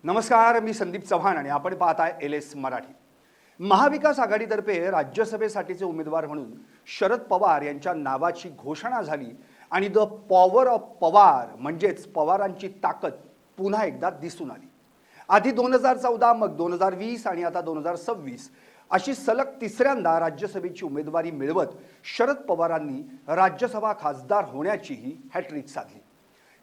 नमस्कार, मी संदीप चव्हाण आणि आपण पाहताय LS मराठी। महाविकास आघाडीतर्फे राज्यसभेसाठीचे उमेदवार म्हणून शरद पवार यांच्या नावाची घोषणा झाली आणि द पॉवर ऑफ पवार म्हणजेच पवारांची ताकद पुन्हा एकदा दिसून आली। आधी 2014, मग 2020 आणि आता 2026 अशी सलग तिसऱ्यांदा राज्यसभेची उमेदवारी मिळवत शरद पवारांनी राज्यसभा खासदार होण्याचीही हॅट्रिक साधली।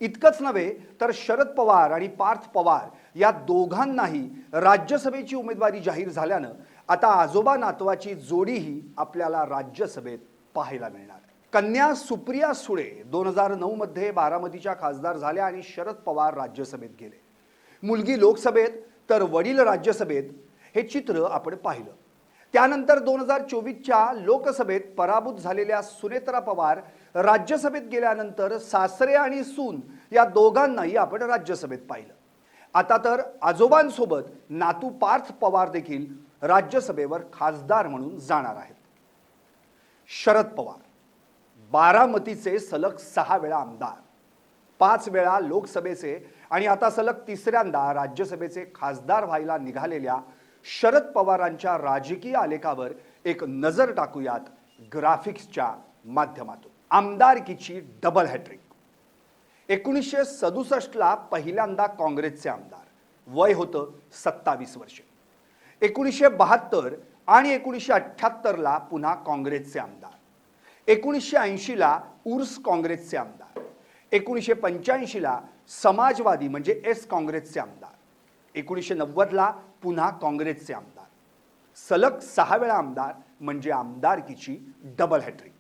इतकंच नव्हे तर शरद पवार आणि पार्थ पवार या दोघांनाही राज्यसभेची उमेदवारी जाहीर झाल्यानं आता आजोबा नातवाची जोडीही आपल्याला राज्यसभेत पाहायला मिळणार। कन्या सुप्रिया सुळे 2009 मध्ये बारामतीच्या खासदार झाल्या आणि शरद पवार राज्यसभेत गेले। मुलगी लोकसभेत तर वडील राज्यसभेत, हे चित्र आपण पाहिलं। त्यानंतर 2024च्या लोकसभेत पराभूत झालेल्या सुनेत्रा पवार राज्यसभेत गेल्यानंतर सासरे आणि सून या दोघांनाही आपण राज्यसभेत पाहिलं। आता तर आजोबांसोबत नातू पार्थ पवार देखील राज्यसभेवर खासदार म्हणून जाणार आहेत। शरद पवार बारामतीचे सलग 6 वेळा आमदार, 5 वेळा लोकसभेचे आणि आता सलग तिसऱ्यांदा राज्यसभेचे खासदार व्हायला निघालेल्या शरद पवारांच्या राजकीय आलेखावर एक नजर टाकूयात ग्राफिक्सच्या माध्यमातून। आमदारकीची डबल हॅट्रिक। 1967 ला पहिल्यांदा काँग्रेसचे आमदार, वय होतं 27 वर्षे। 1972 आणि 1978 ला पुन्हा काँग्रेसचे आमदार। 1980 ला उर्स काँग्रेसचे आमदार। 1985 ला समाजवादी म्हणजे एस काँग्रेसचे आमदार। 1990 ला पुन्हा काँग्रेसचे आमदार। सलग 6 वेळा आमदार म्हणजे आमदारकीची डबल हॅट्रिक।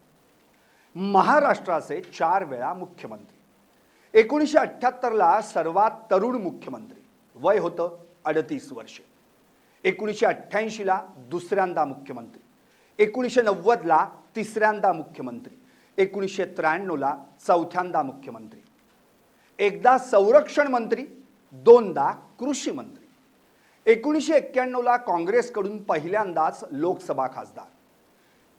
महाराष्ट्राचे 4 वेळा मुख्यमंत्री। 1978 ला सर्वात तरुण मुख्यमंत्री, वय होतं 38 वर्षे। 1988 ला दुसऱ्यांदा मुख्यमंत्री। 1990 ला तिसऱ्यांदा मुख्यमंत्री। 1993 ला चौथ्यांदा मुख्यमंत्री। एकदा संरक्षण मंत्री, दोनदा कृषी मंत्री। 1991 ला काँग्रेसकडून पहिल्यांदाच लोकसभा खासदार।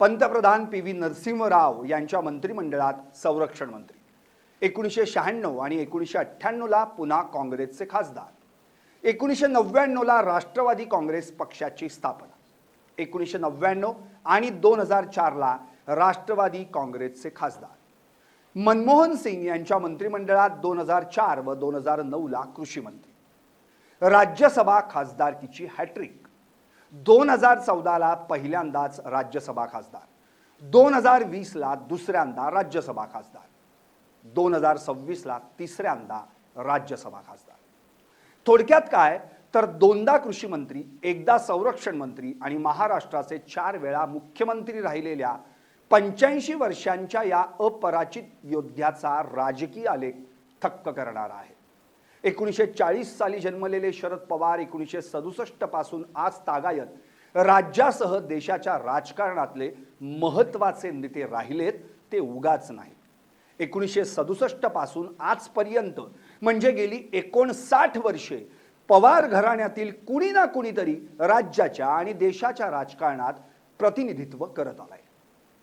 पंतप्रधान PV नरसिंह राव यांच्या मंत्रिमंडळात संरक्षण मंत्री। 1996 आणि 1998 ला पुन्हा काँग्रेसचे खासदार। 1999 ला राष्ट्रवादी काँग्रेस पक्षाची स्थापना। 1999 आणि 2004 ला राष्ट्रवादी काँग्रेसचे खासदार। मनमोहन सिंग यांच्या मंत्रिमंडळात 2004 व 2009 ला कृषी मंत्री। राज्यसभा खासदारकीची हॅट्रिक। 2014 ला पहिल्यांदाच राज्यसभा खासदार। 2020 ला दुसऱ्यांदा राज्यसभा खासदार। 2026 ला तिसऱ्यांदा राज्यसभा खासदार। थोडक्यात काय तर दोनदा कृषी मंत्री, एकदा संरक्षण मंत्री आणि महाराष्ट्राचे 4 वेळा मुख्यमंत्री राहिलेल्या 85 वर्षांच्या या अपराजित योद्ध्याचा राजकीय आलेख थक्क करणारा आहे। 1940 साली जन्मलेले शरद पवार 1967 पासून आज तागायत राज्यासह देशाच्या राजकारणातले महत्त्वाचे नेते राहिलेत, ते उगाच नाही। 1967 पासून आजपर्यंत म्हणजे गेली 59 वर्षे पवार घराण्यातील कुणी ना कुणीतरी राज्याच्या आणि देशाच्या राजकारणात प्रतिनिधित्व करत आलाय।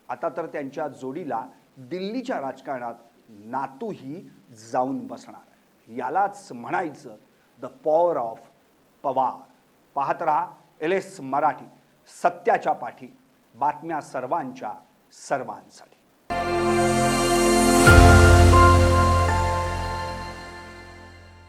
आता तर त्यांच्या जोडीला दिल्लीच्या राजकारणात नातूही जाऊन बसणार। यालाच म्हणायचं द पॉवर ऑफ पवार। पाहत रहा LS मराठी, सत्याच्या पाठी, बातम्या सर्वांच्या सर्वांसाठी।